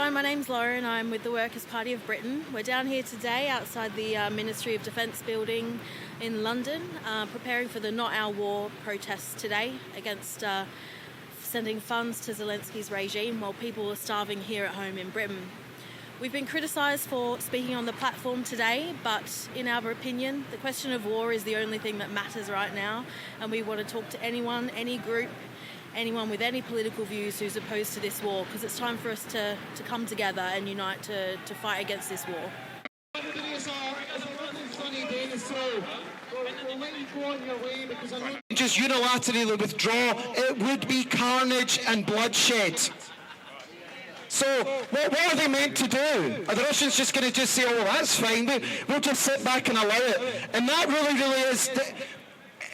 Hi, my name's Lauren. I'm with the Workers' Party of Britain. We're down here today outside the Ministry of Defence building in London, preparing for the Not Our War protests today against sending funds to Zelensky's regime while people are starving here at home in Britain. We've been criticised for speaking on the platform today, but in our opinion, the question of war is the only thing that matters right now, and we want to talk to anyone, any group, anyone with any political views who's opposed to this war, because it's time for us to come together and unite to fight against this war. Just unilaterally withdraw, it would be carnage and bloodshed. So what are they meant to do? Are the Russians just going to say, oh, that's fine, we'll just sit back and allow it? And that really is...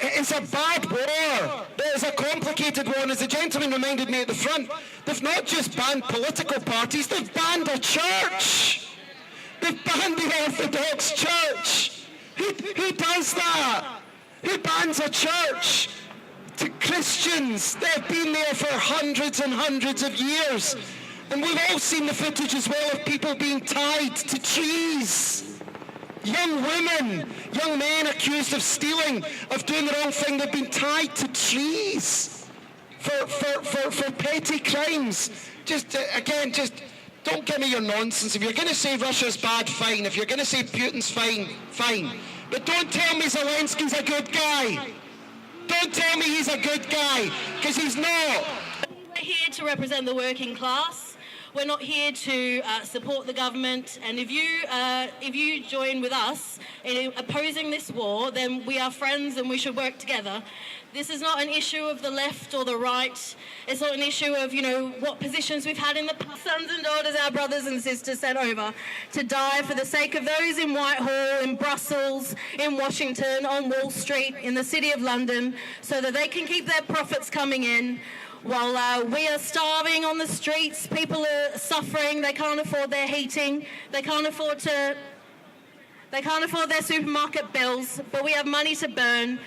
It's a bad war. It's a complicated one. As the gentleman reminded me at the front, they've not just banned political parties, they've banned a church. They've banned the Orthodox Church. Who does that? Who bans a church? To Christians. They've been there for hundreds and hundreds of years. And we've all seen the footage as well of people being tied to trees. Young women, young men accused of stealing, of doing the wrong thing, they've been tied to trees for petty crimes. Just don't give me your nonsense. If you're going to say Russia's bad, fine. If you're going to say Putin's fine, fine. But don't tell me Zelensky's a good guy. Don't tell me he's a good guy, because he's not. We're here to represent the working class. We're not here to support the government, and if you join with us in opposing this war, then we are friends and we should work together. This is not an issue of the left or the right. It's not an issue of, what positions we've had in the past. Sons and daughters, our brothers and sisters sent over to die for the sake of those in Whitehall, in Brussels, in Washington, on Wall Street, in the City of London, so that they can keep their profits coming in. While we are starving on the streets, people are suffering, they can't afford their heating, they can't afford their supermarket bills, but we have money to burn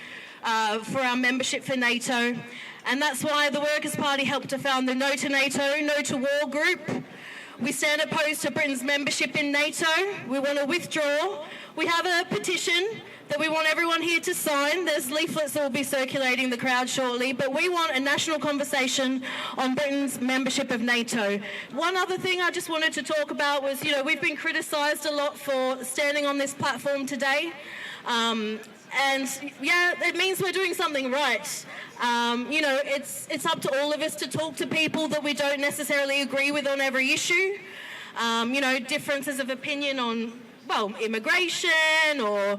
for our membership for NATO. And that's why the Workers' Party helped to found the No to NATO, No to War group. We stand opposed to Britain's membership in NATO. We want to withdraw. We have a petition that we want everyone here to sign. There's leaflets that will be circulating the crowd shortly, but we want a national conversation on Britain's membership of NATO. One other thing I just wanted to talk about was, we've been criticised a lot for standing on this platform today. And yeah, it means we're doing something right. It's up to all of us to talk to people that we don't necessarily agree with on every issue. Differences of opinion on, immigration or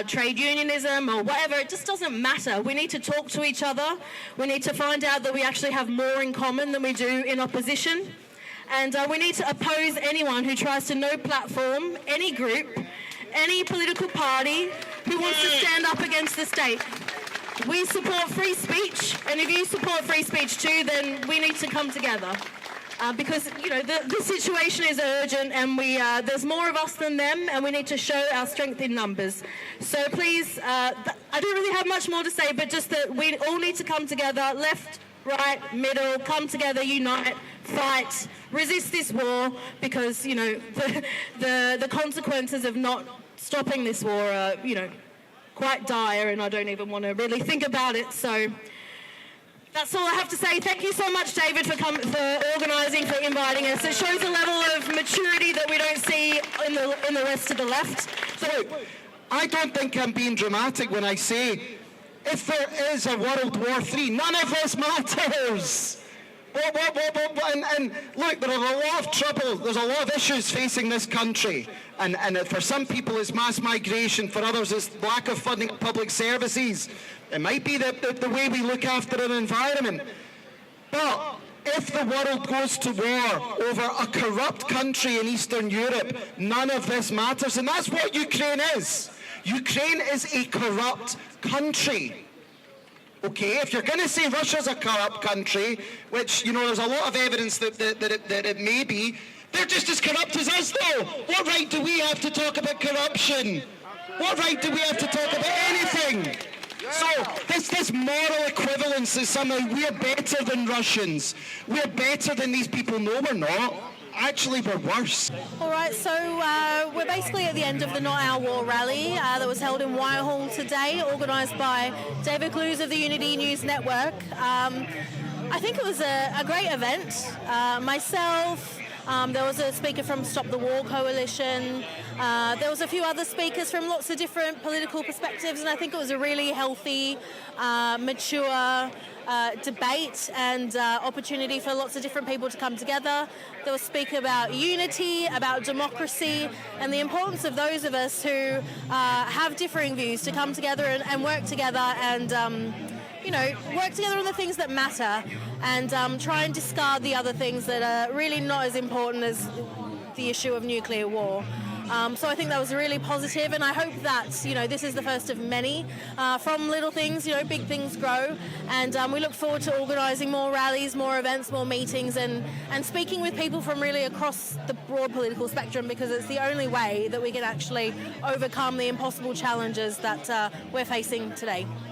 trade unionism or whatever, it just doesn't matter. We need to talk to each other. We need to find out that we actually have more in common than we do in opposition. And we need to oppose anyone who tries to no platform any group, any political party who wants to stand up against the state. We support free speech, and if you support free speech too, then we need to come together. Because, the situation is urgent, and there's more of us than them, and we need to show our strength in numbers. So please, I don't really have much more to say, but just that we all need to come together, left, right, middle, come together, unite, fight, resist this war, because, the consequences of not stopping this war are, quite dire, and I don't even want to really think about it. So that's all I have to say. Thank you so much, David, for organising, for inviting us. It shows a level of maturity that we don't see in the rest of the left. So I don't think I'm being dramatic when I say, if there is a World War III, none of this matters. And look, there are a lot of trouble, there's a lot of issues facing this country, and for some people it's mass migration, for others it's lack of funding of public services. It might be the way we look after an environment. But if the world goes to war over a corrupt country in Eastern Europe, none of this matters, and that's what Ukraine is. Ukraine is a corrupt country. Okay, if you're going to say Russia's a corrupt country, which, there's a lot of evidence that it may be, they're just as corrupt as us, though. What right do we have to talk about corruption? What right do we have to talk about anything? So this moral equivalence is somehow we're better than Russians. We're better than these people. No, we're not. actually were worse. All right, so we're basically at the end of the Not Our War rally that was held in Whitehall today, organised by David Clues of the Unity News Network. I think it was a great event. Myself, there was a speaker from Stop the War Coalition. There was a few other speakers from lots of different political perspectives, and I think it was a really healthy, mature debate and opportunity for lots of different people to come together. There was a speaker about unity, about democracy, and the importance of those of us who have differing views to come together and work together and work together on the things that matter and try and discard the other things that are really not as important as the issue of nuclear war. So I think that was really positive, and I hope that, this is the first of many. From little things, big things grow, and we look forward to organising more rallies, more events, more meetings, and speaking with people from really across the broad political spectrum, because it's the only way that we can actually overcome the impossible challenges that we're facing today.